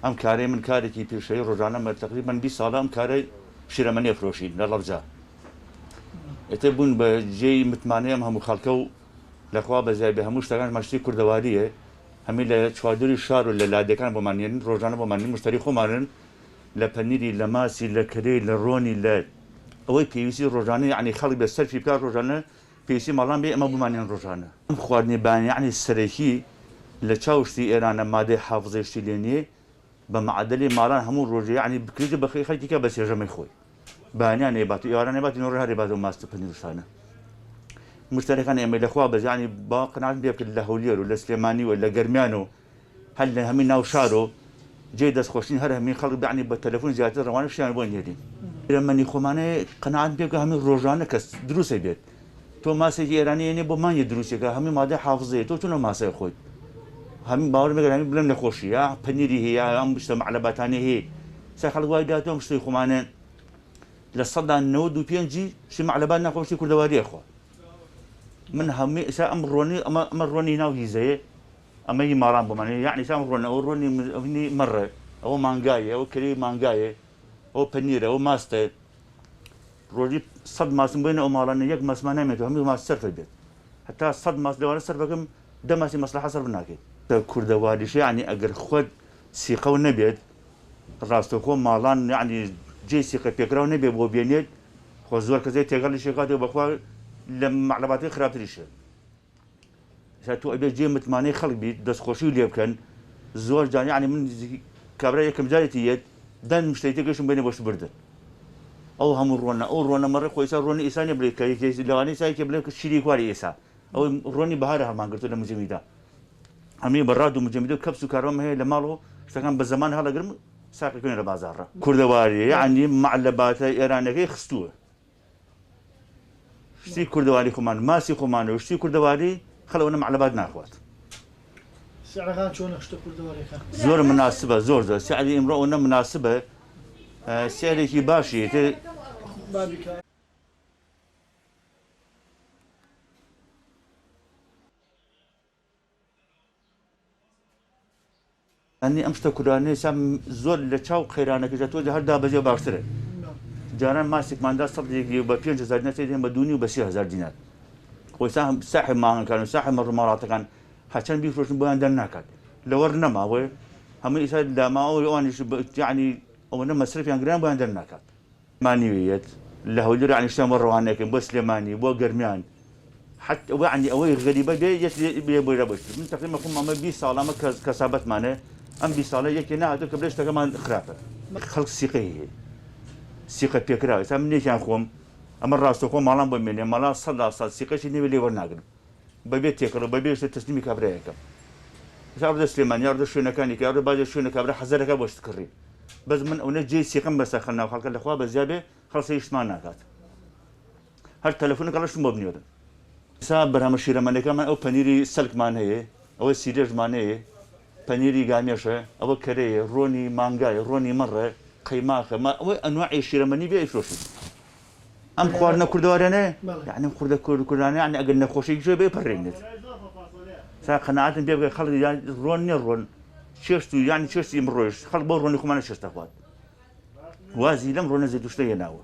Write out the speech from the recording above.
ئەم کارەی من کارێکی پێشەوەی ڕۆژانەمە تقریبان 20 ساڵە ئەم کارەی شیرەمەنیە فرۆشین لە ڕەبجە. ئێتە بوون بە جێی متمانەیە ئەم هەموو خەڵکە و لەخوا بەزای بە هەموو شتەکان مەشتی کوردەواریە هەمی لە چواردووری شار و لە لادەکان بۆمانێن ڕۆژانە بۆمانی مشتری خۆمانن لە پەنیری لە ماسی لە کرێ لە ڕۆنی لە ئەوەی پێویستی ڕۆژانە یعنی خەڵک بە سەرفی بکار ڕۆژانە پێویستی ماڵان بێ ئەمە بمانێن ڕۆژانە. ئەم خواردنی بانیانی سەرەکی لە چاوشتی ئێرانە مادەی حافزەشتی لێ نییە بە معدلی ماڵان هەموو ڕۆژێ ینی بکرێتە بە خەڵکیکە بە سێژەمەی خۆی بانیان نێبات و ئێوارە نێبات نۆڕ هەرێبات و ماستە پەنیرشانە مشتەکان ئێمە لەخوا بەزیانی با قناعت پێ بکرد لە هەولێر و لە سلێمانی و لە گەرمیان و هەر لە هەمین ناو شار و جێ دەستخۆشین هەر هەمین خەڵک بعنی بە تەلەفۆن زیاتر ڕەوانە شتیان بۆ نێرین ئێرەمەنی خۆمانەیە قناعت پێ بکە هەمین ڕۆژانە کەس دروستە بێت تۆ ماسێکی ئێرانی هێنێ بۆ مانگی دروستێکە هەموو مادەی حافزەیە تۆ چۆنە ماسای خۆیت هەمین باوەڕ بگەر هەمین بڵێم نەخۆشی یا پەنیری هەیە ئەم شتە مەعلەباتانە هەیە سا خەڵک وای داتۆم شتەی خۆمانە لە سەدا 95 شتی مەعلەبات ناخۆم شتی کوردەواریە خوا من هەموو ئێستا ئەم ڕۆنی ئەمە ڕۆنی ناو هیزەیە ئەمە هی ماڵان بۆمانێ یعنی ئێستا ئەم ڕۆنە ئەوە ڕۆنی مەڕە ئەوە مانگایە ئەوە کرێی مانگایە ئەوە پەنیرە ئەوە ماستە ڕۆژی 100 ماسم بێنە ئەو ماڵانە یەک ماسمان نامێتەوە هەموو ماس سەرفە بێت هەتا 100 ماس لەوانە سەر بکەم 10 ماسی مەسلحە سەرف ناکەیت کوردەواریش یعنی ئەگەر خۆت سیقە و نەبێت ڕاستەوخۆ ماڵان یعنی جێ سیقە پێکراو نەبێت بۆ بێنێت خۆ زۆر کەسێک تێگەڵی شێکاتێ بەخوا لە مەعلەباتی خراپتریشە تۆ ئەبێت جێ متمانەی خەڵک بیت دەستخۆشی و لێ بکەن زۆر جان یعنی من کابرا یەکەم جارێتی یەت دەن مشتری تێگەشم بێنێ بۆش بردن ئەو هەموو ڕۆنە ئەو ڕۆنە مەڕێ خۆی ئێستا ڕۆنی ئێسانیە بڵێ کە لەوانەیە سایکە بڵێ شیری کواری ئێستا ئەوەی ڕۆنی بەهارە هەڵمانگرتو لە مجەمیدا هەمووی بەڕاد و مجەمیدە و کەپس و کارۆم هەیە لە ماڵەوە شتەکان بە زەمان هەڵەگرم ساقیکردن لە بازاڕە کوردەواری یعنی مەعلەباتە ئێرانەکەی خستووە شتی کوردەواری خۆمان ماسی خۆمانە و شتی کوردەواری خەڵەوە مەعلەبات ناخوات سعرەکان چۆنە شتە کوردەواریەکان زۆر مناسبە زۆر سعری ئیمڕۆ ئەوە مناسبە سعرێکی باشی ئەنی ئەم شتە کوردانەی زۆر لە چاو قەیرانەکەژە تۆ هەر دابەزێ باشترە جاران ماسێکماندا سەدێکی بە 5,000 نەچێت بە 2 بە 30,000 دینار خۆی ساحب ماهەکان و ساحب ڕماڵاتەکان هەچەند بیفرۆشن بۆیان دەرناکات لەوە نەماوە هەموو ئیسا لاماوە ئەوانیش یعنی ئەوەنە مەسرفیان گران بۆیان دەرناکات مانیویەت لە هەولێر یعنی شتان بۆ ڕەوانەکەن بۆ سلێمانی بۆ گەرمیان حتى يعني أوي غريبة بيبغى بس من تقريبا خم ما 20 سال ما كسبت أم 20 سال يك هنا هذا قبلش كمان خرافة خلق سيقة بيكرا سام نيش أخوم أما الرأس تخوم مالام بمني مالا صلا سيقة شيء نبي ليور ناقل ببيت تكرر ببيت تسليمي كبريك شاف ده سليمان يارد شو نكاني كيارد بعد شو نكبر حزرك أبوش تكرر بس من ونجي سيقة بس خلنا وخلق الأخوة بزيادة خلص يش ما ناقات هر تلفونك على شو مبني هذا سا برهم شیرەمەنەکە من ئەو پەنیری سەلکمان هەیە ئەوە سیرێژمان هەیە پەنیری گامێشە ئەوە کەرەیە ڕۆنی مانگایە ڕۆنی مەڕە قەیماخە ئەوەی ئەنواعی شیرەمەنی بێ ئیفرۆشین ئەم خواردنە کوردەوارانە یعنی کوردە کوردانە یعنی ئەگەر نەخۆشێکی جوێ بپەڕێنێت سا قەناعەتم پێ بکە خەڵک ڕۆن نێ ڕۆن چێشت و یعنی چێشتی ئەمڕۆیش خەڵک بۆ ڕۆنی خۆمانە چێشتە خوات وازی لەم ڕۆنە زێ دوشتە هێناوە